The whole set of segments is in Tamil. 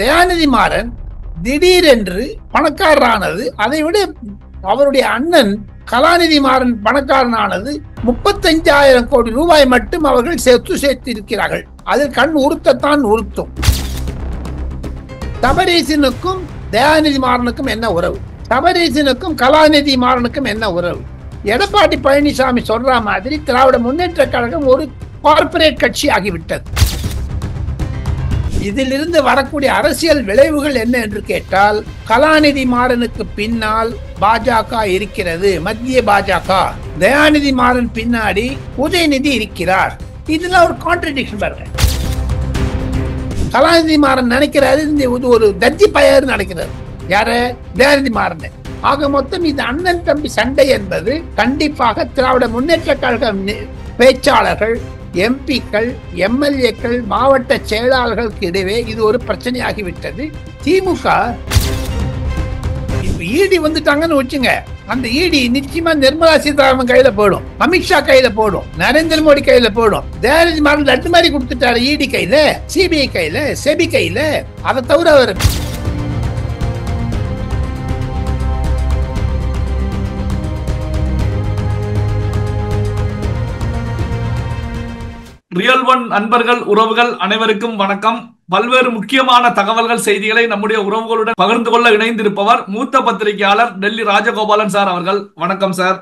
தயாநிதி மாறன் திடீரென்று பணக்காரரானது, அதை விட அவருடைய அண்ணன் கலாநிதி மாறன் பணக்காரனானது 35,000 கோடி ரூபாய் மட்டும் அவர்கள் சொத்து சேர்த்து இருக்கிறார்கள். அதில் கண் உறுத்தத்தான் உறுத்தும். சபரீசனுக்கும் தயாநிதி மாறனுக்கும் என்ன உறவு? சபரீசனுக்கும் கலாநிதி மாறனுக்கும் என்ன உறவு? எடப்பாடி பழனிசாமி சொல்ற மாதிரி திராவிட முன்னேற்ற கழகம் ஒரு கார்ப்பரேட் கட்சி ஆகிவிட்டது. இதிலிருந்து வரக்கூடிய அரசியல் விளைவுகள் என்ன என்று கேட்டால், கலாநிதி மாறனுக்கு பின்னால் பாஜக இருக்கிறது, மத்திய பாஜக. தயாநிதி மாறன் பின்னாடி உதயநிதி இருக்கிறார். இதுல ஒரு கான்ட்ரடிக்ஷன் பாருங்க. கலாநிதி மாறன் நினைக்கிறாரு ஒரு தத்தி பயர் நினைக்கிறார். யாரு? தயாநிதி மாறன். ஆக மொத்தம் இது அண்ணன் தம்பி சண்டை என்பது கண்டிப்பாக திராவிட முன்னேற்ற கழக பேச்சாளர்கள், எம்பிக்கள், எம்எல்ஏக்கள், மாவட்ட செயலாளர்களுக்கு இடையே இது ஒரு பிரச்சனையாகிவிட்டது. திமுக இப்ப ஈடி வந்துட்டாங்கன்னு வச்சுங்க, அந்த ஈடி நிச்சயமா நிர்மலா சீதாராமன் கையில போயிடும், அமித்ஷா கையில போயிடும், நரேந்திர மோடி கையில போயிடும். தயாநிதி மாறன் லட்டு மாதிரி கொடுத்துட்டாரு ஈடி கையில, சிபிஐ கையில, செபி கையில. அதை தவிர அவர் ரியல் ஒன் அன்பர்கள், உறவுகள் அனைவருக்கும் வணக்கம். பல்வேறு முக்கியமான தகவல்கள், செய்திகளை நம்முடைய உறவுகளுடன் பகிர்ந்து கொள்ள இணைந்திருப்பவர் மூத்த பத்திரிகையாளர் டெல்லி ராஜகோபாலன் சார் அவர்கள். வணக்கம் சார்.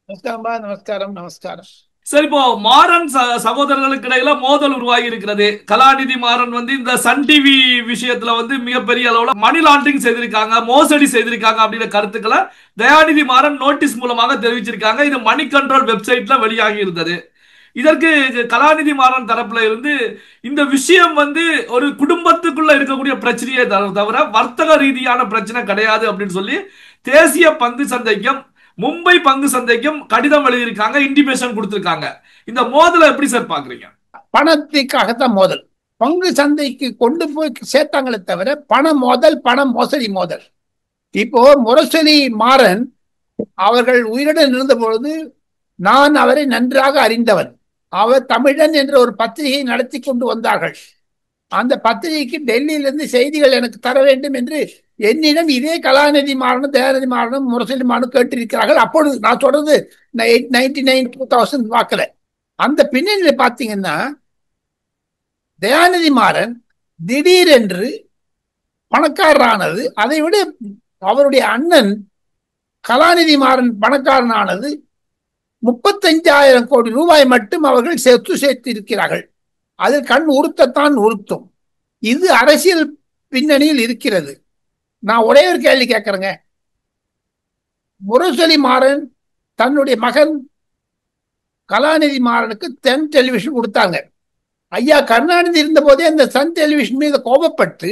நமஸ்காரம். நமஸ்காரம். சார், இப்போ மாறன் சகோதரர்களுக்கு இடையில மோதல் உருவாகி இருக்கிறது. கலாநிதி மாறன் இந்த சன் டிவி விஷயத்துல மிகப்பெரிய அளவுல மணி லாண்டரிங் செய்திருக்காங்க, மோசடி செய்திருக்காங்க அப்படின்ற கருத்துக்களை தயாநிதி மாறன் நோட்டீஸ் மூலமாக தெரிவிச்சிருக்காங்க. இது மணி கண்ட்ரோல் வெப்சைட்ல வெளியாகி இருந்தது. இதற்கு கலாநிதி மாறன் தரப்புல இருந்து இந்த விஷயம் ஒரு குடும்பத்துக்குள்ள இருக்கக்கூடிய பிரச்சனையை தவிர வர்த்தக ரீதியான பிரச்சனை கிடையாது அப்படின்னு சொல்லி தேசிய பங்கு சந்தைக்கும் மும்பை பங்கு சந்தைக்கும் கடிதம் எழுதியிருக்காங்க, இன்டிமேஷன் கொடுத்திருக்காங்க. இந்த மோதலை எப்படி சார் பாக்குறீங்க? பணத்துக்காகத்தான் மோதல். பங்கு சந்தைக்கு கொண்டு போய் சேர்த்தாங்களே தவிர பண மோசடி மோதல். இப்போ முரசொலி மாறன் அவர்கள் உயிருடன் இருந்த பொழுது நான் அவரை நன்றாக அறிந்தவன். அவர் தமிழன் என்ற ஒரு பத்திரிகை நடத்தி கொண்டு வந்தார்கள். அந்த பத்திரிகைக்கு டெல்லியிலிருந்து செய்திகள் எனக்கு தர வேண்டும் என்று என்னிடம் இதே கலாநிதி மாறனும் தயாநிதி மாறனும் முரசொலி மாறனும் கேட்டிருக்கிறார்கள். அப்பொழுது நான் சொல்றது 1999-2000 வாக்குல. அந்த பின்னணியில் பார்த்தீங்கன்னா, தயாநிதி மாறன் திடீரென்று பணக்காரரானது, அதை விட அவருடைய அண்ணன் கலாநிதி மாறன் பணக்காரனானது 35,000 கோடி ரூபாய் மட்டும் அவர்கள் சொத்து சேர்த்து இருக்கிறார்கள். அதில் கண் உறுத்தத்தான் உறுத்தும். இது அரசியல் பின்னணியில் இருக்கிறது. நான் ஒரே ஒரு கேள்வி கேட்கிறேங்க. முரசொலி மாறன் தன்னுடைய மகன் கலாநிதி மாறனுக்கு சன் டெலிவிஷன் கொடுத்தாங்க. ஐயா கருணாநிதி இருந்த போதே அந்த சன் டெலிவிஷன் மீது கோபப்பட்டு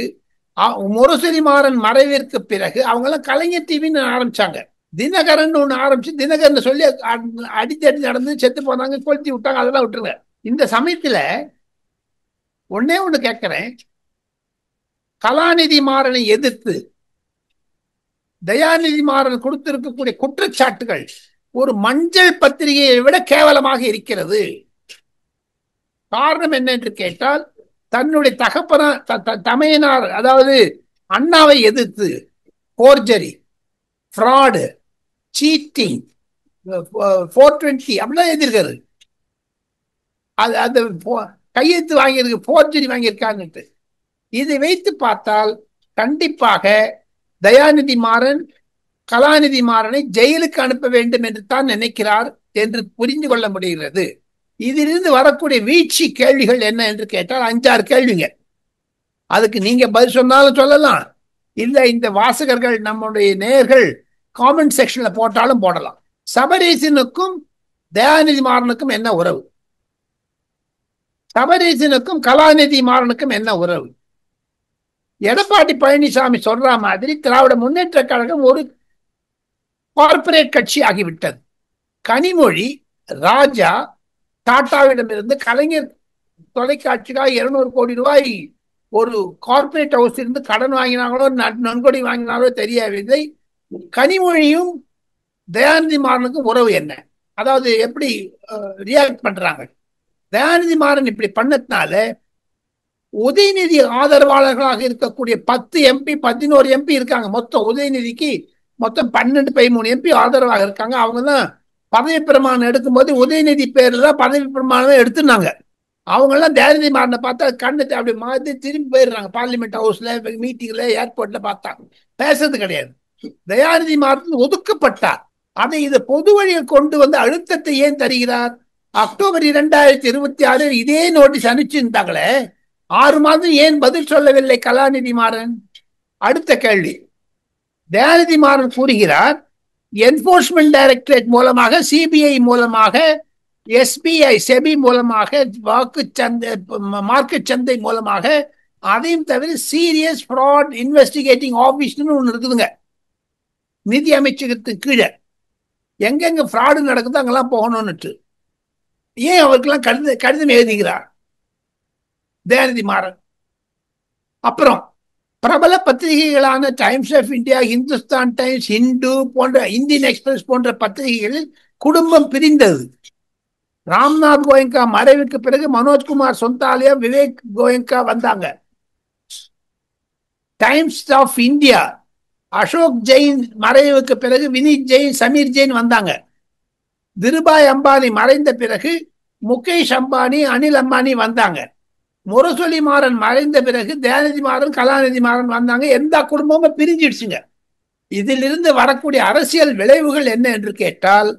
முரசொலி மாறன் மறைவிற்கு பிறகு அவங்கெல்லாம் கலைஞர் டிவின்னு ஆரம்பிச்சாங்க. தினகரன் ஒண்ணு ஆரம்பிச்சு தினகரன் சொல்லி அடித்தடி நடந்து செத்து போனாங்க, கொளுத்தி விட்டாங்க. அதெல்லாம் விட்டுருங்க. இந்த சமயத்துல ஒன்னே ஒண்ணு கேட்கிறேன். கலாநிதி மாறனை எதிர்த்து தயாநிதி மாறன் கொடுத்திருக்கக்கூடிய குற்றச்சாட்டுகள் ஒரு மஞ்சள் பத்திரிகையை விட கேவலமாக இருக்கிறது. காரணம் என்ன என்று கேட்டால், தன்னுடைய தமையனார் அதாவது அண்ணாவை எதிர்த்து போர்ஜரி, ஃப்ராடு, சீட்டிங், 420 அப்படிலாம் எழுதியிருக்காரு. அது கையெழுத்து வாங்கியிருக்கு, போர்ஜரி வாங்கியிருக்காங்க. இதை வைத்து பார்த்தால் கண்டிப்பாக தயாநிதி மாறன் கலாநிதி மாறனை ஜெயிலுக்கு அனுப்ப வேண்டும் என்று தான் நினைக்கிறார் என்று புரிந்து கொள்ள முடிகிறது. இதிலிருந்து வரக்கூடிய வீழ்ச்சி கேள்விகள் என்ன என்று கேட்டால் 5-6 கேள்விங்க. அதுக்கு நீங்க பதில் சொன்னாலும் சொல்லலாம், இல்ல இந்த வாசகர்கள் நம்முடைய நேயர்கள் காமெண்ட் செக்ஷன்ல போட்டாலும் போடலாம். சபரீசனுக்கும் தயாநிதி மாறனுக்கும் என்ன உறவு? சபரீசனுக்கும் கலாநிதி மாறனுக்கும் என்ன உறவு? எடப்பாடி பழனிசாமி சொல்ற மாதிரி திராவிட முன்னேற்ற கழகம் ஒரு கார்ப்பரேட் கட்சி ஆகிவிட்டது. கனிமொழி, ராஜா, டாட்டாவிடமிருந்து கலைஞர் தொலைக்காட்சிக்காக 200 கோடி ரூபாய் ஒரு கார்ப்பரேட் ஹவுஸ் இருந்து கடன் வாங்கினாங்களோ நன்கொடை வாங்கினாலோ தெரியவில்லை. கனிமொழியும் தயாநிதி மாறனுக்கும் உறவு என்ன? அதாவது எப்படி ரியாக்ட் பண்றாங்க? தயாநிதி மாறன் இப்படி பண்ணதுனால உதயநிதி ஆதரவாளர்களாக இருக்கக்கூடிய 10 எம்பி 11 எம்பி இருக்காங்க. மொத்தம் உதயநிதிக்கு மொத்தம் 12 13 எம்பி ஆதரவாக இருக்காங்க. அவங்க தான் பதவி பிரமாணம் எடுக்கும்போது உதயநிதி பேர்ல தான் பதவி பிரமாணம் எடுத்துனாங்க. அவங்க எல்லாம் தயாநிதி மாறனை பார்த்தா கண்ணு அப்படி மாதிரி திரும்பி போயிடுறாங்க. பார்லிமெண்ட் ஹவுஸ்ல, மீட்டிங்ல, ஏர்போர்ட்ல பார்த்தா பேசுறது கிடையாது. தயாநிதி மாறன் ஒதுக்கப்பட்டார். அதை இது பொது வழியில் கொண்டு வந்து அழுத்தத்தை ஏன் தருகிறார்? அக்டோபர் 2026 இதே நோட்டீஸ் அனுப்பிச்சிருந்தாங்களே, 6 மாதம் ஏன் பதில் சொல்லவில்லை கலாநிதி மாறன்? அடுத்த கேள்வி, தயாநிதி மாறன் கூறுகிறார், என்போர்ஸ்மெண்ட் டைரக்டரேட் மூலமாக, சிபிஐ மூலமாக, எஸ்பிஐ செபி மூலமாக, வாக்கு சந்தை மார்க்கெட் சந்தை மூலமாக, அதையும் தவிர சீரியஸ் ஃப்ராட் இன்வெஸ்டிகேட்டிங் ஆபீஸ்னு ஒன்று இருக்குதுங்க நிதி அமைச்சகத்துக்கு கீழே. எங்கெங்க ஃப்ராடு நடக்குதோ அங்கெல்லாம் போகணும்னுட்டு ஏன் அவருக்கெல்லாம் கடிதம் எழுதுகிறார் தயாநிதி மாறன்? அப்புறம் பிரபல பத்திரிகைகளான Times of India, Hindustan Times, Hindu போன்ற, இந்தியன் எக்ஸ்பிரஸ் போன்ற பத்திரிகைகளில் குடும்பம் பிரிந்தது. ராம்நாத் கோயங்கா மறைவுக்கு பிறகு மனோஜ்குமார் சொந்தாலியா, விவேக் கோயங்கா வந்தாங்க. Times of India Ashok Jain மறைவுக்கு பிறகு வினித் ஜெயின், சமீர் ஜெயின் வந்தாங்க. திருபாய் அம்பானி மறைந்த பிறகு முகேஷ் அம்பானி, அனில் அம்பானி வந்தாங்க. முரசொலி மாறன் மறைந்த பிறகு தயாநிதி மாறன், கலாநிதி மாறன் வந்தாங்க. எந்த குடும்பமும் பிரிஞ்சிடுச்சுங்க. இதிலிருந்து வரக்கூடிய அரசியல் விளைவுகள் என்ன என்று கேட்டால்,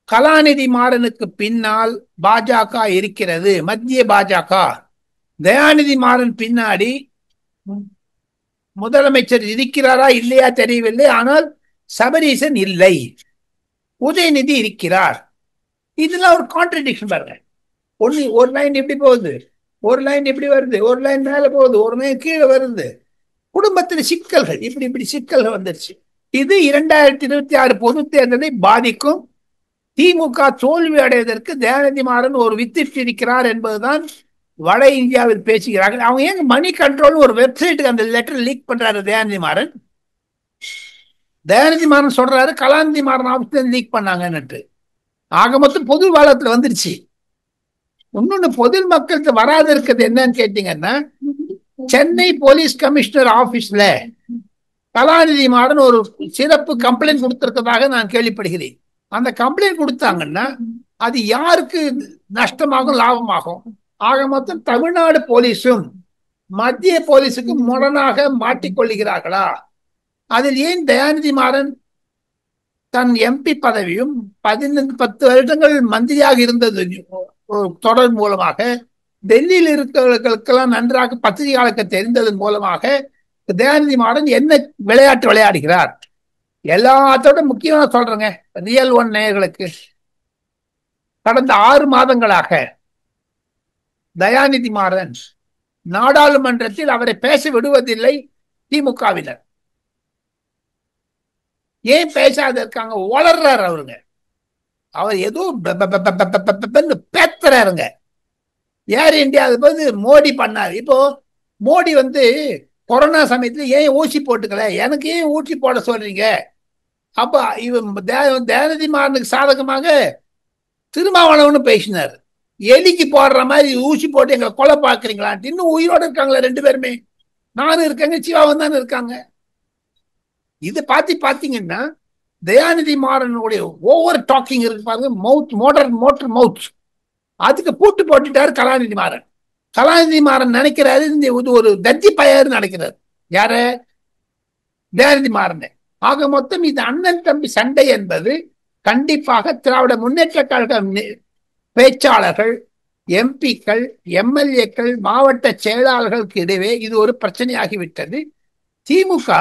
கலாநிதி மாறனுக்கு பின்னால் பாஜக இருக்கிறது, மத்திய பாஜக. தயாநிதி மாறன் பின்னாடி முதலமைச்சர் இருக்கிறாரா இல்லையா தெரியவில்லை. ஆனால் சபரீசன் இல்லை, உதயநிதி இருக்கிறார். இதெல்லாம் ஒரு கான்ட்ரடிக்ஷன் பாருங்க. ஒரு லைன் எப்படி போகுது, ஒரு லைன் எப்படி வருது, ஒரு லைன் மேல போகுது, ஒரு லைன் கீழே வருது. குடும்பத்தில் சிக்கல்கள், இப்படி இப்படி சிக்கல்கள் வந்துருச்சு. இது 2026 பொது தேர்தலை பாதிக்கும். திமுக தோல்வி அடைவதற்கு தயாநிதி மாறன் ஒரு வித்திட்டிருக்கிறார் என்பதுதான் வட இந்தியாவில் பேசுகிறார்கள். அவங்க ஏங்க மணி கண்ட்ரோல் ஒரு வெப்சைட்டுக்கு அந்த லெட்டர் லீக் பண்றாரு தயாநிதி மாறன்? தயாநிதி மாறன் சொல்றாரு கலாநிதி மாறன் ஆபீஸ்ல லீக் பண்ணாங்கன்னு. ஆக மொத்தம் பொது வாழத்துல வந்துருச்சு. இன்னொன்னு பொது மக்களுக்கு வராது இருக்கிறது என்னன்னு கேட்டீங்கன்னா, சென்னை போலீஸ் கமிஷனர் ஆபீஸ்ல கலாநிதி மாறன் ஒரு சிறப்பு கம்ப்ளைண்ட் கொடுத்திருக்கதாக நான் கேள்விப்படுகிறேன். அந்த கம்ப்ளைண்ட் கொடுத்தாங்கன்னா அது யாருக்கு நஷ்டமாகும், லாபமாகும்? ஆக மொத்தம் தமிழ்நாடு போலீஸும் மத்திய போலீஸுக்கும் முரணாக மாட்டிக்கொள்ளுகிறார்களா? அதில் ஏன் தயாநிதி மாறன் தன் எம்பி பதவியும் 10 வருடங்கள் மந்திரியாக இருந்தது தொடர் மூலமாக, டெல்லியில் இருக்கிறவர்களுக்கெல்லாம் நன்றாக பத்திரிகையாளருக்கு தெரிந்ததன் மூலமாக தயாநிதி மாறன் என்ன விளையாட்டு விளையாடுகிறார்? எல்லாத்தோட முக்கியமாக சொல்றேங்க ரியல் ஒன் நேயர்களுக்கு, கடந்த 6 மாதங்களாக தயாநிதி மாறன் நாடாளுமன்றத்தில் அவரை பேச விடுவதில்லை திமுகவினர். ஏன் பேசாத இருக்காங்க? வளர்றாரு அவருங்க. அவர் ஏதோ பேத்துறாருங்க. ஏர் இந்தியா போது மோடி பண்ணாரு. இப்போ மோடி கொரோனா சமயத்துல ஏன் ஊசி போட்டுக்கல, எனக்கு ஏன் ஊசி போட சொல்றீங்க? அப்ப இவன் தயாநிதி மாறனுக்கு சாதகமாக திருமாவளவன் பேசினார். எலிக்கு போடுற மாதிரி ஊசி போட்டு எங்களை கொலை பாக்குறீங்களான்ட்டு. இன்னும் உயிரோட இருக்காங்களா 2 பேருமே? நானும் இருக்காங்க, சிவாவும் தானே இருக்காங்க. இதை பாத்தீங்கன்னா தயாநிதி மாறனுடைய ஓவர் டாக்கிங் இருக்கு பாருங்க, மோட்டர் மவுத். அதுக்கு பூட்டு போட்டுட்டாரு கலாநிதி மாறன். கலாநிதி மாறன் நினைக்கிறாரு ஒரு தத்தி பையர் நினைக்கிறாரு. யார? தயாநிதி மாறன். ஆக மொத்தம் இது அண்ணன் தம்பி சண்டை என்பது கண்டிப்பாக திராவிட முன்னேற்ற கழக பேச்சாளர்கள், எம்பிக்கள், எம்எல்ஏக்கள், மாவட்ட செயலாளர்களுக்கு இடையே இது ஒரு பிரச்சனையாகிவிட்டது. திமுக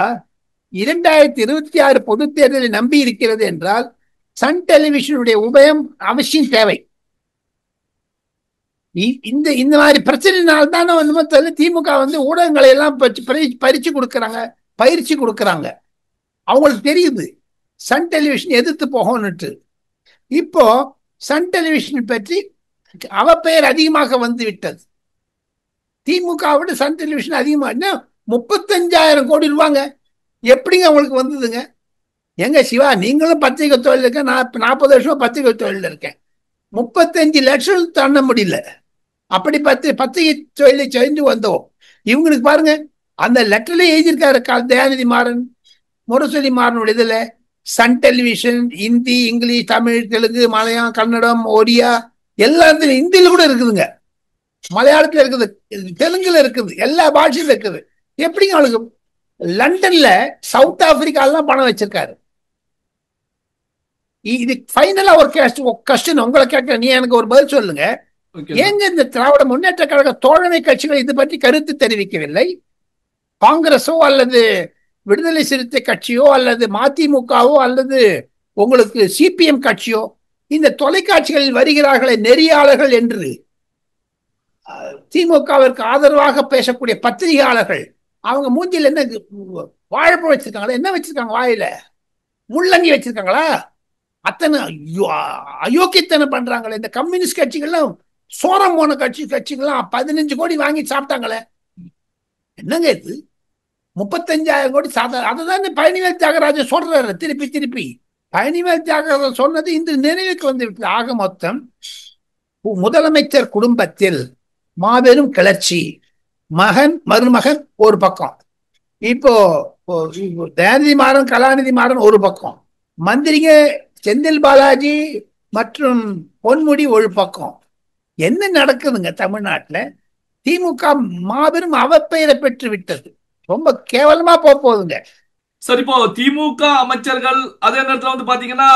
2026 பொது தேர்தலை நம்பி இருக்கிறது என்றால் சன் டெலிவிஷனுடைய உபயம் அவசியம் தேவை. இந்த மாதிரி பிரச்சனைனால்தான் திமுக ஊடகங்களை எல்லாம் பயிற்சி கொடுக்கறாங்க. அவங்களுக்கு தெரியுது சன் டெலிவிஷன் எதிர்த்து போகணும்னு. இப்போ சன் டெலிவிஷன் பற்றி அவ பெயர் அதிகமாக வந்து விட்டது. திமுகவோட சன் டெலிவிஷன் அதிகமா 35,000 கோடி ரூபாங்க. எப்படிங்க அவங்களுக்கு வந்ததுங்க? எங்க சிவா, நீங்களும் பத்திரிகை தொழில் இருக்க, நான் 40 வருஷமா பத்திரிகை தொழில் இருக்கேன். 35 லட்சம் தாண்ட முடியல. அப்படி பத்திரிகை தொழிலை செஞ்சு வந்தோம். இவங்களுக்கு பாருங்க, அந்த லெட்டர்ல எழுதியிருக்காரு தயாநிதி மாறன், முரசொலி மாறனுடைய இதுல Sun television, Hindi, English, Tamil, Telugu, Malayalam, Kannada, Oriya, எல்லாத்துலயும் இந்தியில கூட இருக்குதுங்க, மலையாளத்துல இருக்குது, தெலுங்குல இருக்குது, எல்லா பாஷையில இருக்குது. எப்படிங்க அவளுக்கு லண்டன்ல சவுத் ஆப்பிரிக்காலாம் பணம் வச்சிருக்காரு. இது ஃபைனலா ஒரு கொஸ்டின் உங்களை கேட்க, நீ எனக்கு ஒரு பதில் சொல்லுங்க. ஏங்க இந்த திராவிட முன்னேற்ற கழக தோழமை கட்சிகள் இது பற்றி கருத்து தெரிவிக்கவில்லை? காங்கிரஸோ அல்லது விடுதலை சிறுத்தை கட்சியோ அல்லது மதிமுகவோ அல்லது உங்களுக்கு சிபிஎம் கட்சியோ இந்த தொலைக்காட்சிகளில் வருகிறார்களே நெறியாளர்கள் என்று திமுகவிற்கு ஆதரவாக பேசக்கூடிய பத்திரிகையாளர்கள், அவங்க மூஞ்சில் என்ன வாழைப்பழம் வச்சிருக்காங்களா? என்ன வச்சிருக்காங்க? வாயில முள்ளங்கி வச்சிருக்காங்களா? அத்தனை அயோக்கியத்தனம் பண்றாங்களே இந்த கம்யூனிஸ்ட் கட்சிகள்லாம். சோரம் போன கட்சிகள்லாம் 15 கோடி வாங்கி சாப்பிட்டாங்களே, என்னங்க இது? 35,000 கோடி சாதனை. அதுதான் பழனிவேல் தியாகராஜன் சொல்றாரு திருப்பி திருப்பி. பழனிவேல் தியாகராஜன் சொன்னது இன்று நினைவுக்கு வந்து விட்டது. ஆக மொத்தம் முதலமைச்சர் குடும்பத்தில் மாபெரும் கிளர்ச்சி. மகன் மருமகன் ஒரு பக்கம், இப்போ தயாநிதி மாறன் கலாநிதி மாறன் ஒரு பக்கம், மந்திரிங்க செந்தில் பாலாஜி மற்றும் பொன்முடி ஒரு பக்கம். என்ன நடக்குதுங்க தமிழ்நாட்டுல? திமுக மாபெரும் அவப்பெயரை பெற்று விட்டது. ரொம்ப கேவலமா போகுதுங்க. சார், இப்போ திமுக அமைச்சர்கள் அதே நேரத்தில் வந்து பாத்தீங்கன்னா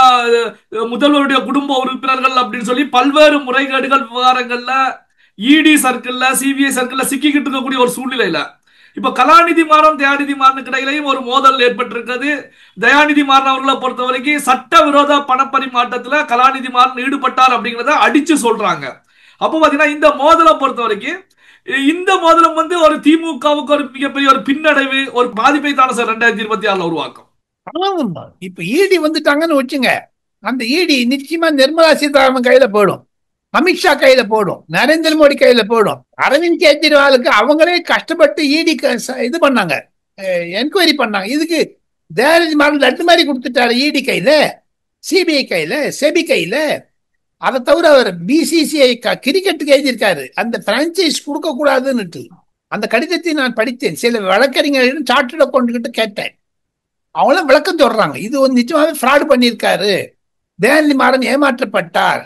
முதல்வருடைய குடும்ப உறுப்பினர்கள் அப்படின்னு சொல்லி பல்வேறு முறைகேடுகள் விவகாரங்கள்ல இடி சர்க்கிள்ல, சிபிஐ சர்க்கிள்ல சிக்கிக்கிட்டு இருக்கக்கூடிய ஒரு சூழ்நிலையில இப்ப கலாநிதி மாறன் தயாநிதி மாறனுக்கு இடையிலையும் ஒரு மோதல் ஏற்பட்டிருக்கிறது. தயாநிதி மாறன் அவர்களை பொறுத்த வரைக்கும் சட்டவிரோத பணப்பரிமாற்றத்துல கலாநிதி மாறன் ஈடுபட்டார் அப்படிங்கிறத அடிச்சு சொல்றாங்க. அப்போ பாத்தீங்கன்னா இந்த மோதலை பொறுத்த வரைக்கும் இந்த மோதலம் வந்து ஒரு திமுகவுக்கு ஒரு மிகப்பெரிய ஒரு பின்னடைவு, ஒரு பாதிப்பை தானே சார் 2026 உருவாக்கும். இப்ப இடி வந்துட்டாங்கன்னு வச்சுங்க, அந்த இடி நிச்சயமா நிர்மலா சீதாராமன் கையில போயிடும், அமித்ஷா கையில போடும், நரேந்திர மோடி கையில போடும். அரவிந்த் கெஜ்ரிவாலுக்கு அவங்களே கஷ்டப்பட்டு இடி இது பண்ணாங்க, என்கொயரி பண்ணாங்க. இதுக்கு தயாநிதி மாறன் லட்டு மாதிரி கொடுத்துட்டாரு இடி கையில, சிபிஐ கையில, செபி கையில. அதை தவிர அவர் பிசிசிஐ கிரிக்கெட்டுக்கு எழுதியிருக்காரு அந்த பிரான்சைஸ் கொடுக்க கூடாதுன்னு. அந்த கடிதத்தை நான் படித்தேன். சில வழக்கறிஞர்களிடம் சார்ட்டர்ட் அக்கௌண்ட் கேட்டேன், அவங்களும் விளக்கம் சொல்றாங்க. இது வந்து நிச்சயமாவே ஃப்ராட் பண்ணியிருக்காரு, தயாநிதி மாறன் ஏமாற்றப்பட்டார்,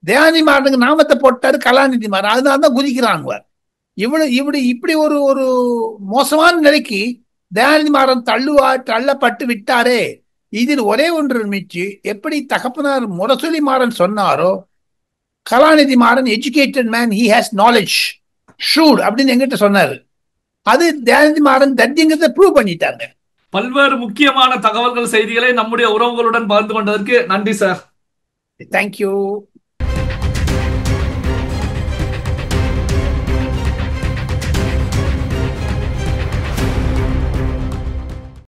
தயாநிதி மாறனுக்கு நாமத்தை போட்டாரு கலாநிதி மாறன், அதனால்தான் குதிக்கிறாங்க. இப்படி ஒரு ஒரு மோசமான நிலைக்கு தயாநிதி மாறன் தள்ளப்பட்டு விட்டாரே. இதில் ஒரே ஒன்று மிச்சு, எப்படி தகப்பனார் முரசொலி மாறன் சொன்னாரோ, Kalanithi Maran educated man, he has knowledge, should அப்படின்னு எங்கிட்ட சொன்னாரு. அது தயாநிதி மாறன் தத்திங்கிறத ப்ரூவ் பண்ணிட்டாங்க. பல்வேறு முக்கியமான தகவல்கள், செய்திகளை நம்முடைய உறவுகளுடன் பகிர்ந்து கொண்டதற்கு நன்றி சார். தேங்க்யூ.